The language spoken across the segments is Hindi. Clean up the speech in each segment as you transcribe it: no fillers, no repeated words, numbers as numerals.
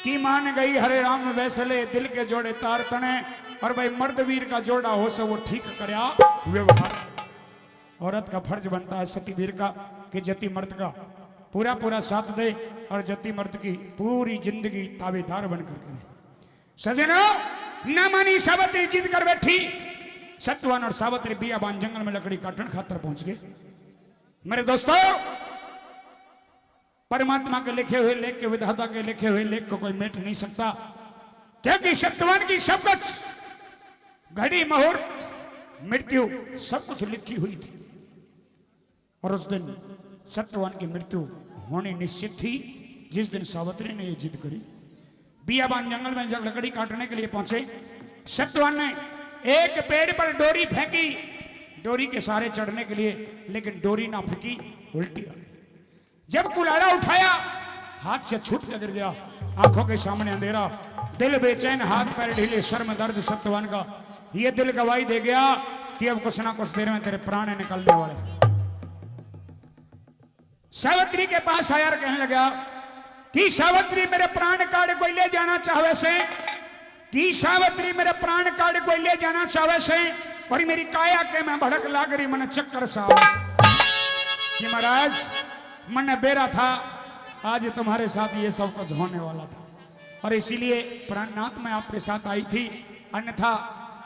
कि मान गई हरे राम वैसले दिल के जोड़े तार तने। और भाई मर्द वीर का जोड़ा हो सो वो ठीक करया व्यवहार। औरत का फर्ज बनता है सती वीर का कि जति मर्द का पूरा पूरा साथ दे और जति मर्द की पूरी जिंदगी ताबेदार बनकर करे। सजनो न मानी सावित्री जिद कर बैठी। सत्यवान और सावित्री बियाबान जंगल में लकड़ी काटने खातर पहुंच गए। मेरे दोस्तों, परमात्मा के लिखे हुए लेख के विधाता के लिखे हुए लेख को कोई मेट नहीं सकता, क्योंकि सत्यवान की सब कुछ घड़ी मुहूर्त मृत्यु सब कुछ लिखी हुई थी। और उस दिन सत्यवान की मृत्यु होनी निश्चित थी जिस दिन सावित्री ने यह जिद करी। बियाबान जंगल में जब लकड़ी काटने के लिए पहुंचे, सत्यवान ने एक पेड़ पर डोरी फेंकी डोरी के सहारे चढ़ने के लिए, लेकिन डोरी ना फेंकी, उल्टी आ गई। जब कुल्हाड़ा उठाया हाथ से छूट के गिर गया। आंखों के सामने अंधेरा, दिल बेचैन, हाथ पैर ढीले, सर में दर्द। सत्यवान का ये दिल गवाही दे गया कि अब कुछ ना कुछ देर में तेरे प्राण निकलने वाले। सावित्री के पास आया और कहने लगा कि सावित्री मेरे प्राण काट कोई ले जाना चाहे से, कि सावित्री मेरे प्राण काट कोई ले जाना चाहे से, और मेरी काया के मैं भड़क लाग रही मन चक्कर सावस। कि महाराज मन बेरा था, आज तुम्हारे साथ ये सब कुछ होने वाला था और इसीलिए प्राणनाथ में आपके साथ आई थी, अन्यथा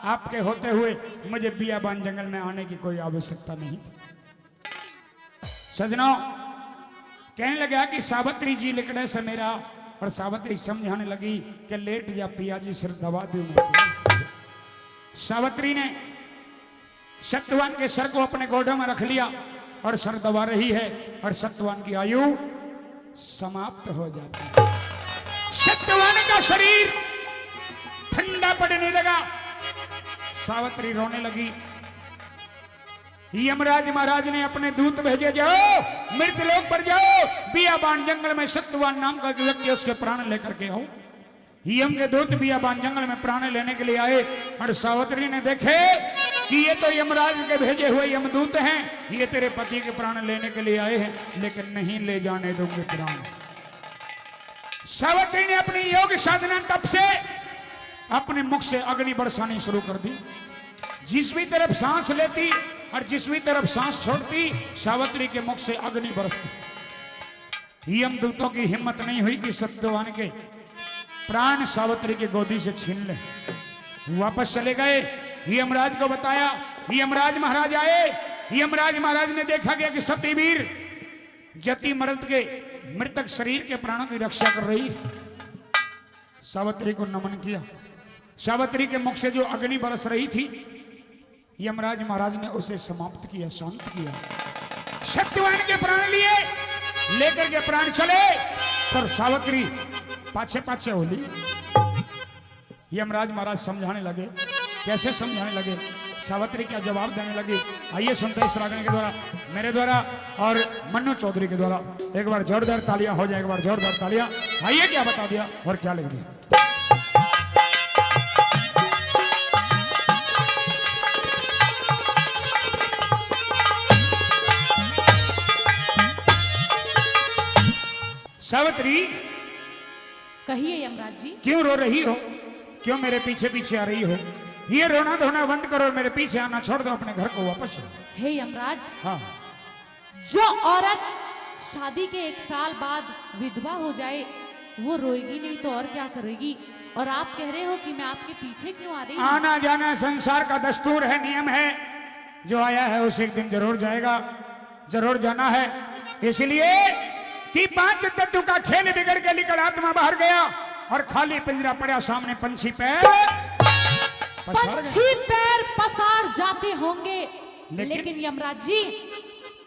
आपके होते हुए मुझे बियाबान जंगल में आने की कोई आवश्यकता नहीं थी। सजनों, कहने लगा कि सावित्री जी लिखने से मेरा, और सावित्री समझाने लगी कि लेट जा पिया जी सिर दबा दू। सावित्री ने सत्यवान के सर को अपने गोदों में रख लिया और सर दबा रही है और सत्यवान की आयु समाप्त हो जाती है। सत्यवान का शरीर ठंडा पड़ने लगा। सावित्री रोने लगी। यमराज महाराज ने अपने दूत भेजे, जाओ मृतलोक पर जाओ, बियाबान जंगल में सत्यवान नाम का व्यक्ति उसके प्राण लेकर के आओ। यम के दूत बियाबान जंगल में प्राण लेने के लिए आए और सावित्री ने देखे कि ये तो यमराज के भेजे हुए यमदूत हैं, ये तेरे पति के प्राण लेने के लिए आए हैं, लेकिन नहीं ले जाने दूंगे प्राण। सावित्री ने अपनी योग साधना तप से अपने मुख से अग्नि बरसानी शुरू कर दी। जिस भी तरफ सांस लेती और जिस भी तरफ सांस छोड़ती, सावित्री के मुख से अग्नि बरसती। यमदूतों की हिम्मत नहीं हुई कि सत्यवान के प्राण सावित्री की गोदी से छीन ले। वापस चले गए, यमराज को बताया। यमराज महाराज आए। यमराज महाराज ने देखा गया कि सतीवीर जति मर्द के मृतक शरीर के प्राणों की रक्षा कर रही। सावित्री को नमन किया। सावित्री के मुख से जो अग्नि बरस रही थी, यमराज महाराज ने उसे समाप्त किया, शांत किया। सत्यवान के प्राण लिए, लेकर के प्राण चले, पर सावित्री पाछे पाछे होली। यमराज महाराज समझाने लगे। कैसे समझाने लगे? सावित्री क्या जवाब देने लगी, आइए सुनते हैं इस रागनी के द्वारा, मेरे द्वारा और मन्नू चौधरी के द्वारा। एक बार जोरदार तालियां हो जाए, एक बार जोरदार तालियां। आइए क्या बता दिया और क्या लिख दिया। सावित्री, कहिए यमराज जी। क्यों रो रही हो? क्यों मेरे पीछे पीछे आ रही हो? ये रोना धोना बंद करो, मेरे पीछे आना छोड़ दो, अपने घर को वापस चलो। हे यमराज, हाँ, जो औरत शादी के 1 साल बाद विधवा हो जाए वो रोएगी नहीं तो और क्या करेगी? और आप कह रहे हो कि मैं आपके पीछे क्यों आ रही हूँ? आना जाना संसार का दस्तूर है, नियम है। जो आया है उसे एक दिन जरूर जाएगा, जरूर जाना है। इसलिए कि 5 तत्व का खेल बिगड़ के निकल आत्मा बाहर गया और खाली पिंजरा पड़ा सामने। पंछी पैर पसार जाते होंगे, लेकिन यमराज जी,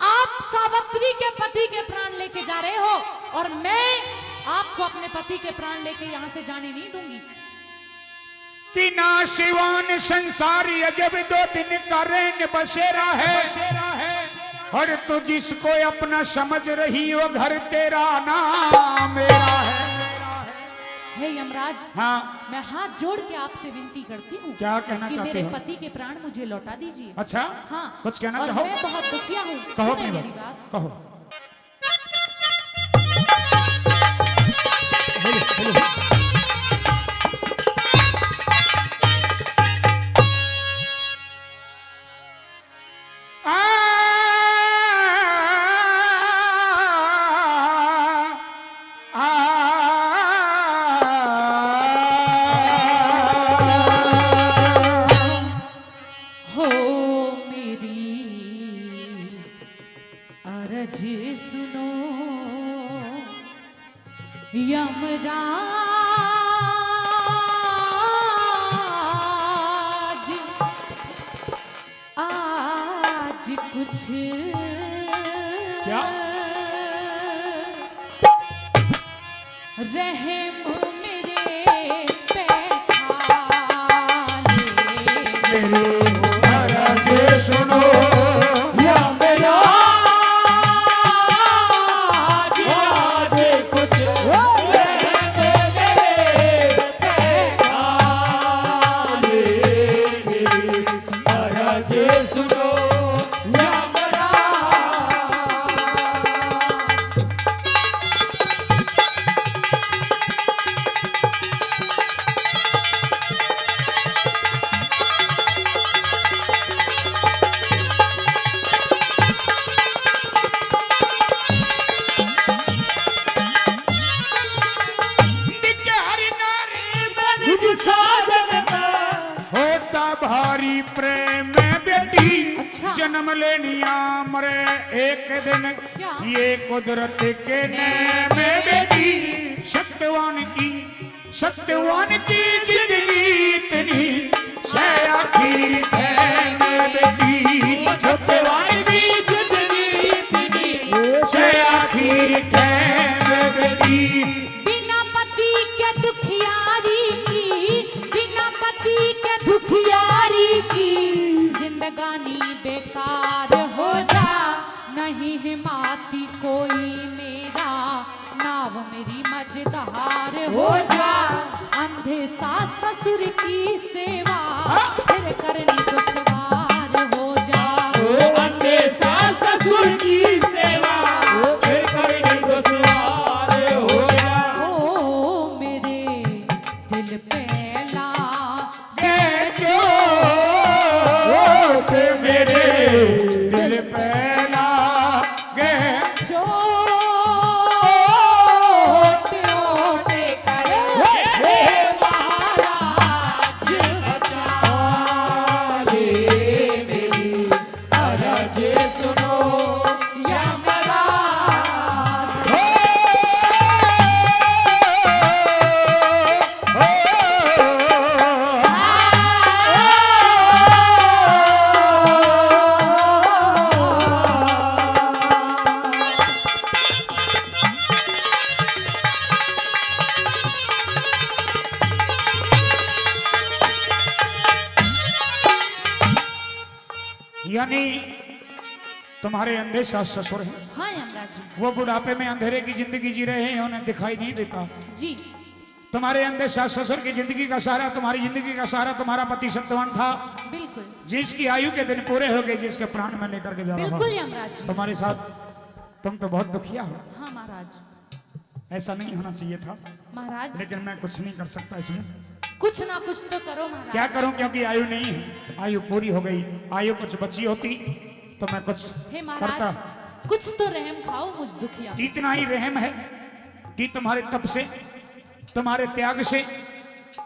आप सावित्री के पति के प्राण लेके जा रहे हो और मैं आपको अपने पति के प्राण लेके यहां से जाने नहीं दूंगी। कि ना शिवान संसारी अजब 2 दिन का रैन बसेरा है, और तू जिसको अपना समझ रही हो घर तेरा ना मेरा है। हे यमराज, हाँ, मैं हाथ जोड़ के आपसे विनती करती हूँ, क्या कहना कि चाहते मेरे हो? पति के प्राण मुझे लौटा दीजिए। अच्छा, हाँ, कुछ कहना और चाहो? मैं बहुत दुखिया हूँ। कहो सुने अपनी मेरी बात, बात। कहो। बोलो, बोलो। आज कुछ क्या रहम मेरे पे खा ले। महाराज सुनो या मेरा आज कुछ होता भारी प्रेम में बेटी अच्छा। जन्म लेनिया मरे एक दिन क्या? ये कुदरत के नेम में बेटी सत्यवान की जिंदगी इतनी से आखिर है में बेटी सत्यवान की जिंदगी इतनी से आखिर है में बेटी बिना पति के दुखियारी की, बिना पति के दुखियारी की जिंदगानी बेकार हो जा। नहीं हिमाती कोई मेरा, नाव मेरी मझधार हो जा। अंधे सास ससुर की सेवा फिर करनी दुश्वार हो जा। अंधे सास ससुर की सेवा फिर करनी दुश्वार हो जा। ओ मेरे दिल पे मेरे दिल पे लागे यानी तुम्हारे अंधे सास ससुर हैं, हाँ यमराज जी। वो बुढ़ापे में अंधेरे की जिंदगी जी रहे हैं, उन्हें दिखाई नहीं देता। जी तुम्हारे अंधे सास ससुर की जिंदगी का सहारा, तुम्हारी जिंदगी का सहारा तुम्हारा पति सत्यवान था, बिल्कुल जिसकी आयु के दिन पूरे हो गए, जिसके प्राण में लेकर के जा रहा बिल्कुल हूं। यमराज जी। तुम्हारे साथ तुम तो बहुत दुखिया हो, हाँ महाराज। ऐसा नहीं होना चाहिए था, महाराज लेकिन मैं कुछ नहीं कर सकता इसमें। कुछ ना कुछ तो करो महाराज। क्या करूं, क्योंकि आयु नहीं है, आयु पूरी हो गई। आयु कुछ बची होती तो मैं कुछ हे करता। महाराज कुछ तो रहम खाओ मुझ दुखिया पे। इतना ही रहम है कि तुम्हारे तप से, तुम्हारे त्याग से,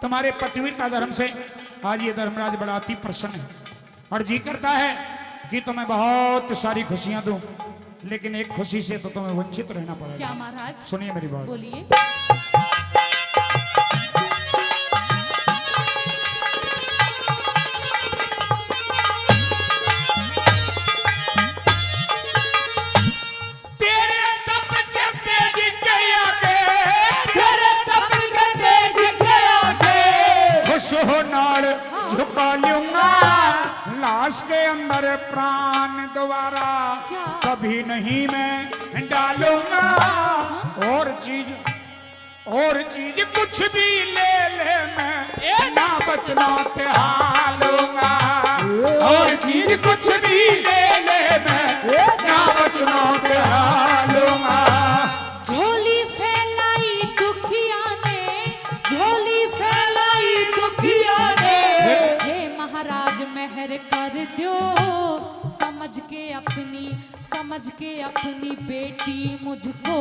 तुम्हारे पतिव्रता धर्म से आज ये धर्मराज बड़ा अति प्रसन्न है और जी करता है कि तुम्हें बहुत सारी खुशियां दूं, लेकिन एक खुशी से तो तुम्हें वंचित रहना पड़ेगा। क्या महाराज? सुनिए मेरी बात। बोलिए। नाड़ झुका लूंगा, लाश के अंदर प्राण दोबारा कभी नहीं मैं डालूंगा। और चीज कुछ भी ले मैं ना बचना हालूंगा। और चीज कुछ भी ले मैं ना बचना हालूंगा। झोली फैलाई दुखिया ने, झोली फैलाई दुखिया ने। हे महाराज मेहर कर दो, समझ के अपनी बेटी मुझको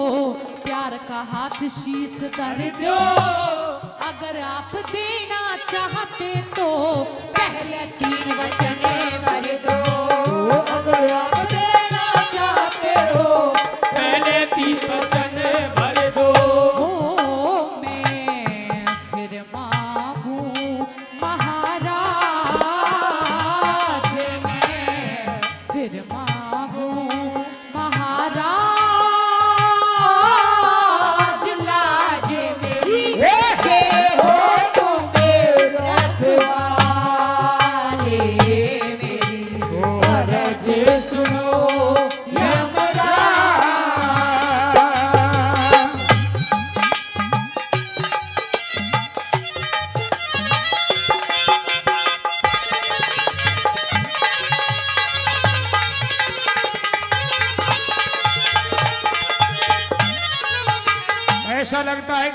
प्यार का हाथ शीश कर दो। अगर आप देना चाहते तो पहले 3 वचन भर दो। अगर आप देना चाहते हो पहले 3 वचन भर दो। ओ मैं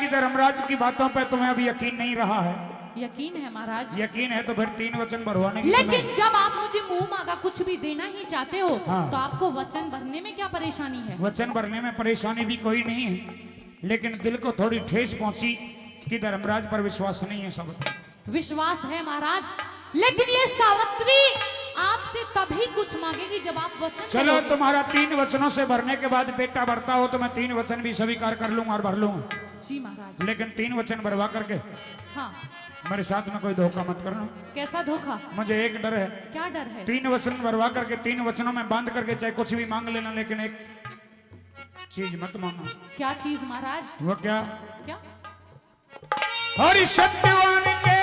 कि धर्मराज की बातों पे तुम्हें अभी यकीन नहीं रहा है। यकीन है महाराज। यकीन है तो फिर 3 वचन भरवाने की लेकिन जब आप मुझे मुंह मांगा कुछ भी देना ही चाहते हो, हाँ। तो आपको वचन भरने में क्या परेशानी है? वचन भरने में परेशानी भी कोई नहीं है, लेकिन दिल को थोड़ी ठेस पहुंची कि धर्मराज पर विश्वास नहीं है। सब विश्वास है महाराज, लेकिन ये सावित्री आपसे तभी कुछ मांगेगी जब आप वचन चलो करोगे। तुम्हारा 3 वचनों से भरने के बाद बेटा भरता हो तो मैं 3 वचन भी स्वीकार कर लूंगा और भर लूंगा। जी महाराज। लेकिन 3 वचन भरवा करके हाँ। मेरे साथ में कोई धोखा मत करना। कैसा धोखा? मुझे एक डर है। क्या डर है? 3 वचन भरवा करके 3 वचनों में बांध करके चाहे कुछ भी मांग लेना, लेकिन एक चीज मत मांगना। क्या चीज महाराज? वो क्या? क्या? हरि सत्यवान के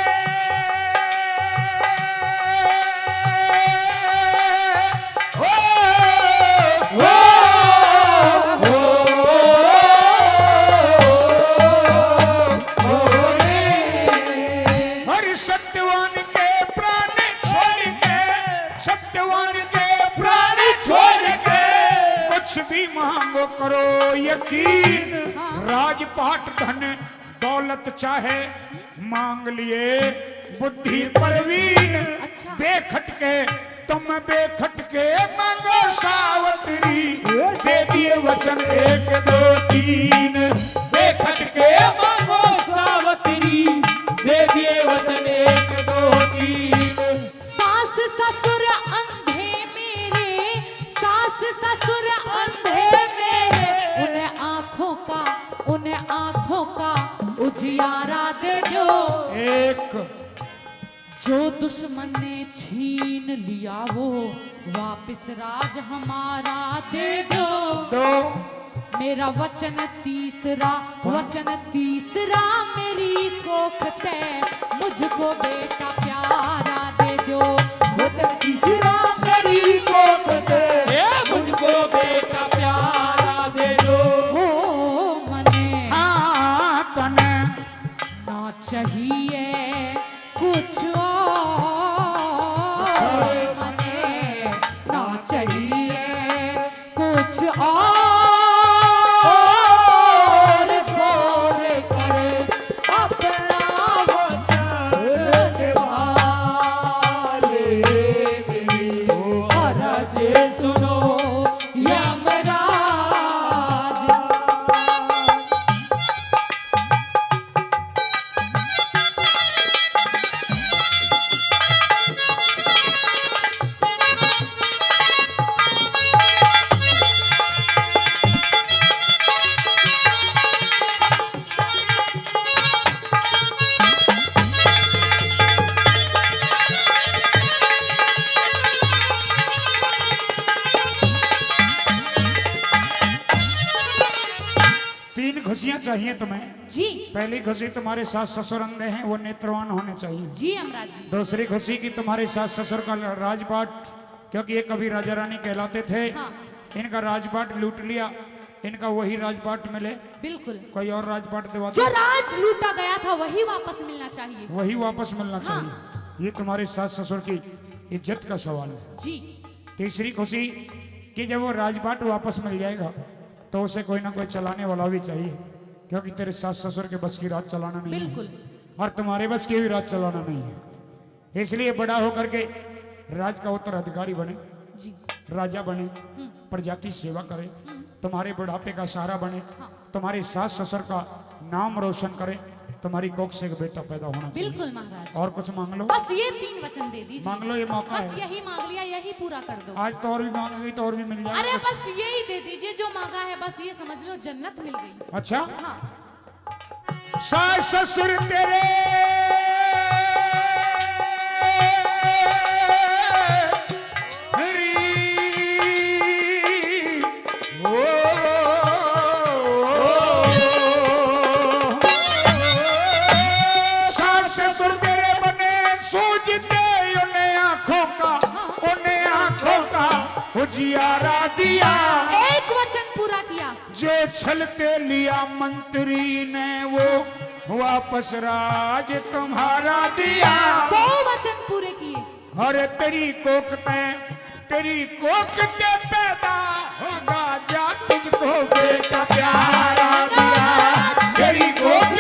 हरि सत्यवान के प्राण छोड़ के, सत्यवान के प्राण छोड़ के कुछ भी मांगो करो यकीन। राजपाट धन दौलत चाहे मांग लिए बुद्धि परवीन। अच्छा। बेखटके तुम बेखटके मांगो सावत्री, दे दिए वचन 1 2 3। बेखटके मांगो सावत्री, दे दिए वचन 1 2 3। सास ससुर अंधे मेरे, सास ससुर अंधे मेरे, उन्हें आंखों का उजियारा दे दो। एक जो दुश्मन ने छीन लिया वो वापिस राज हमारा दे दो। 2 मेरा वचन तीसरा मेरी कोख तय, मुझको बेटा प्यारा दे दो। वचन तीसरा मेरी कोख तय, मुझको बेटा प्यारा दे दो। ओ मने हाँ तने ना चाहिए कुछ और, मने ना चाहिए कुछ और। खोल कर अपना वचन निभा ले मेरी, अरज सुनो यमराज। खुशियां चाहिए तुम्हें। जी पहली खुशी तुम्हारे सास ससुर अंधे हैं, वो नेत्रवान होने चाहिए। जी यमराज जी। दूसरी खुशी की तुम्हारे सास ससुर का राजपाट, क्योंकि ये कभी राजा रानी कहलाते थे, हाँ। इनका राजपाट लूट लिया, इनका वही राजपाट मिले। बिल्कुल। कोई और राजपाट दिवा जो राज लूटा गया था वही वापस मिलना चाहिए। वही वापस मिलना हाँ। चाहिए। ये तुम्हारे सास ससुर की इज्जत का सवाल है। जी। तीसरी खुशी कि जब वो राजपाट वापस मिल जाएगा तो उसे कोई ना कोई चलाने वाला भी चाहिए, क्योंकि तेरे सास ससुर के बस की राज चलाना नहीं बिल्कुल। है और तुम्हारे बस की भी राज चलाना नहीं है। इसलिए बड़ा होकर के राज का उत्तराधिकारी बने, जी। राजा बने, प्रजा की सेवा करे, तुम्हारे बुढ़ापे का सहारा बने, तुम्हारे सास ससुर का नाम रोशन करे, तुम्हारी कोख से एक बेटा पैदा होना चाहिए। बिल्कुल महाराज। और कुछ मांग लो, बस ये 3 वचन दे दीजिए। मांग लो, ये मौका बस है। यही मांग लिया, यही पूरा कर दो। आज तो और भी मांग गई तो और भी मिल जाएगा। अरे बस यही दे दीजिए जो मांगा है, बस ये समझ लो जन्नत मिल गई। अच्छा, हाँ। सास ससुर तेरे हरी, सास ससुर तेरे बने सूझते उन्हें आंखों का उजियारा दिया। एक वचन पूरा किया। जो छलते लिया मंत्री ने वो वापस राज तुम्हारा दिया। 2 वचन पूरे किए। अरे तेरी कोख पे पैदा होगा जा तुझको बेटा प्यारा दिया। तेरी कोख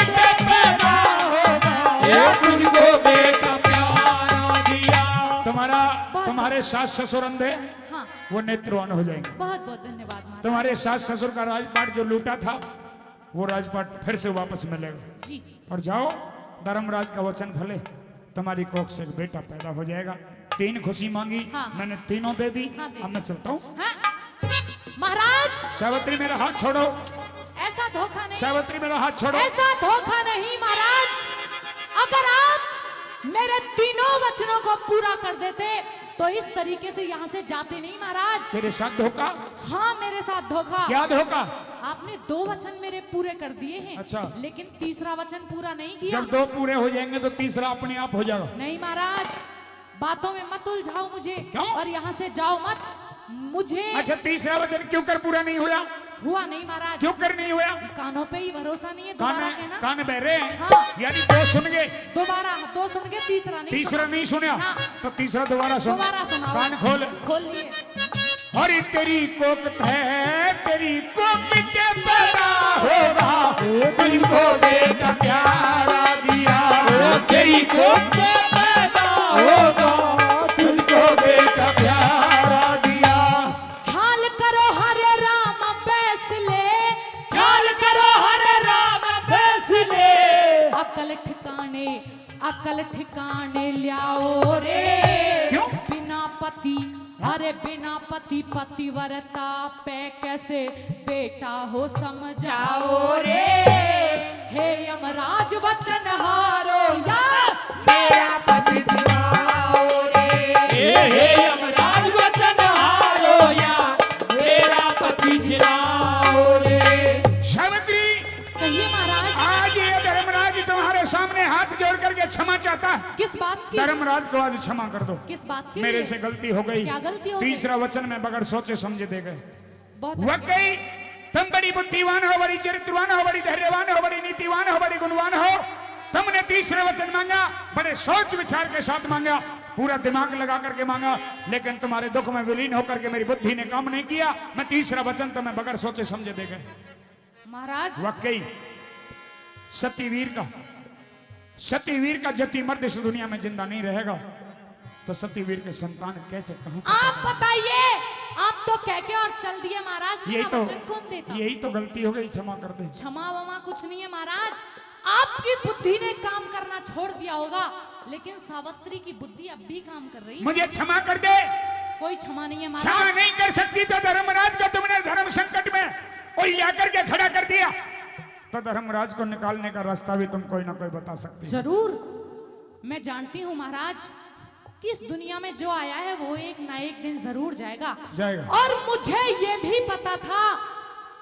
तुम्हारे सास ससुर अंधे हाँ, वो नेत्रवान हो जाएंगे। बहुत बहुत धन्यवाद महाराज। तुम्हारे सास ससुर का राजपाट जो लूटा था वो राजपाट फिर से वापस मिलेगा। जी और जाओ, धर्मराज का वचन फले, तुम्हारी कोख से एक बेटा पैदा हो जाएगा। 3 खुशी मांगी, हाँ। मैंने तीनों दे दी। हाँ, दे अब मैं चलता हूँ। हाँ, महाराज सावित्री मेरा हाथ छोड़ो, ऐसा धोखा नहीं, सावित्री मेरा हाथ छोड़ो। ऐसा धोखा नहीं महाराज। अगर आप मेरे तीनों वचनों को पूरा कर देते तो इस तरीके से यहाँ से जाते नहीं महाराज। तेरे साथ धोखा? हाँ, मेरे साथ धोखा। क्या धोखा? आपने 2 वचन मेरे पूरे कर दिए हैं। अच्छा। लेकिन तीसरा वचन पूरा नहीं किया। जब 2 पूरे हो जाएंगे तो तीसरा अपने आप हो जाएगा। नहीं महाराज, बातों में मत उलझाओ मुझे। क्यों? और यहाँ से जाओ मत मुझे। अच्छा, तीसरा वचन क्यों कर पूरा नहीं हुआ? हुआ नहीं महाराज। क्यों कर नहीं हुआ? कानों पे ही भरोसा नहीं है। कान दोबारा कहना। कान बहरे हैं? हाँ। यानी 2 सुन गए, दोबारा 2 सुन के तीसरा नहीं तीसरा सुना। नहीं सुना। हाँ। तो तीसरा दोबारा सुन। दोबारा सुनाओ। कान खोल। खोलिए। और तेरी कोक है, तेरी कोक के पैदा होगा, तुझको बेटा प्यारा दिया। तेरी कोक के पैदा होगा, तुझको बेटा प्यारा दिया। ख्याल करो हरे राम फैसले, ख्याल करो हरे राम फैसले। अकल ठिकाने लियाओ रे। क्यों? बिना पति, अरे बिना पति पतिव्रता पे कैसे बेटा हो समझाओ रे। हे यमराज वचन हारो या मेरा पति जिलाओ रे। हे यमराज वचन हारो या मेरा पति जिलाओ रे। सावित्री, कहिए महाराज। आज ये धर्मराज तुम्हारे सामने हाथ जोड़ करके क्षमा चाहता है। किस बात की? धर्मराज को आज क्षमा कर दो। किस बात की? मेरे से गलती हो गई। क्या गलती हो गई? तीसरा वचन में बगैर सोचे समझे दे गए। बहुत वाकई तुम बड़ी बुद्धिवान हो, बड़ी चरित्रवान हो, बड़ी धैर्यवान हो, बड़ी नीतिवान हो, बड़ी गुणवान हो। तुमने तीसरा वचन मांगा, बड़े सोच विचार के साथ मांगा, पूरा दिमाग लगा करके मांगा, लेकिन तुम्हारे दुख में विलीन होकर के मेरी बुद्धि ने काम नहीं किया। मैं तीसरा वचन तुम्हें बगैर सोचे समझे दे गए। महाराज। वाकई सतीवीर का जति मर्द इस दुनिया में जिंदा नहीं रहेगा, तो सतीवीर के संतान कैसे, कहां से? आप बताइए, आप तो कह के और चल दिए महाराज। यही मेरा वचन कौन देता? यही तो गलती हो गई, क्षमा कर दे। क्षमा वमा कुछ नहीं है महाराज। आपकी बुद्धि ने काम करना छोड़ दिया होगा, लेकिन सावित्री की बुद्धि अब भी काम कर रही है। मुझे क्षमा कर दे। कोई क्षमा नहीं है क्षमा महाराज। नहीं कर सकती तो धर्मराज को तुमने धर्म संकट में कोई आकर के खड़ा कर दिया, तो धर्मराज को निकालने का रास्ता भी तुम कोई ना कोई बता सकती हो। जरूर, मैं जानती हूँ महाराज कि इस दुनिया में जो आया है वो एक ना एक दिन जरूर जाएगा। और मुझे ये भी पता था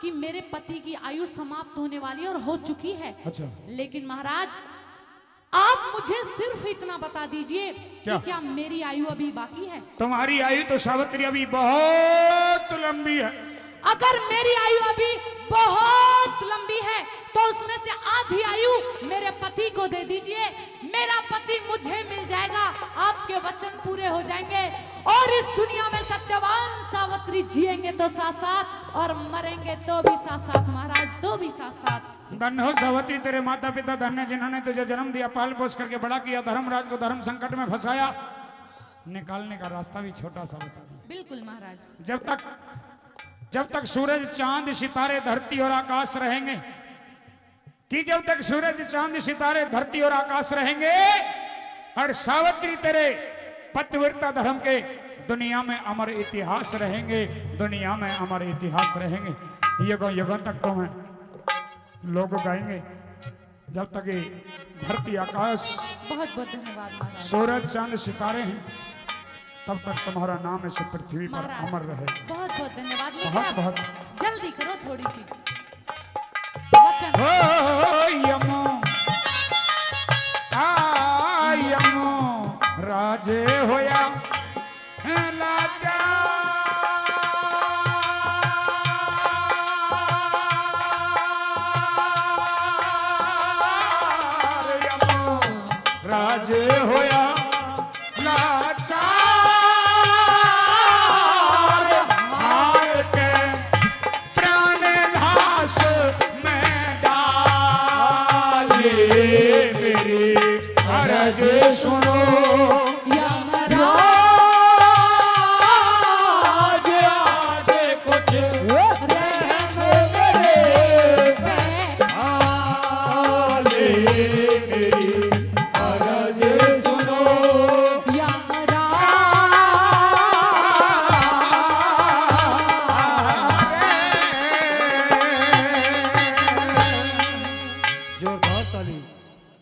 कि मेरे पति की आयु समाप्त होने वाली और हो चुकी है। अच्छा। लेकिन महाराज, आप मुझे सिर्फ इतना बता दीजिए कि क्या मेरी आयु अभी बाकी है? तुम्हारी आयु तो सावित्री अभी बहुत लंबी है। अगर मेरी आयु अभी बहुत लंबी है तो उसमें से आधी आयु मेरे पति को दे दीजिए। मेरा पति मुझे मिल जाएगा, आपके वचन पूरे हो जाएंगे और इस दुनिया में सत्यवान सावित्री जिएंगे तो साथ साथ और मरेंगे तो भी साथ साथ महाराज, तो भी साथ साथ। धन्य हो सावित्री, तेरे माता पिता धन्य जिन्होंने तुझे जन्म दिया, पाल पोस करके बड़ा किया, धर्मराज को धर्म संकट में फंसाया, निकालने का रास्ता भी छोटा सा बता दिया। बिल्कुल महाराज। जब तक सूरज चांद सितारे धरती और आकाश रहेंगे, कि जब तक सूरज चांद सितारे धरती और आकाश रहेंगे और सावित्री तेरे पतिव्रता धर्म के दुनिया में अमर इतिहास रहेंगे, दुनिया में अमर इतिहास रहेंगे। युगों युगों तक तो मैं लोग गाएंगे, जब तक ये धरती आकाश बहुत बहुत धन्यवाद महाराज। सूरज चांद सितारे हैं, तब तक तुम्हारा नाम इस पृथ्वी पर महाराज, अमर रहेगा। बहुत बहुत धन्यवाद। लेकिन बहुत आप बहुत जल्दी करो थोड़ी सी वचन। ओ यमो आ यमो राजे होया लाचार यमो राजे हो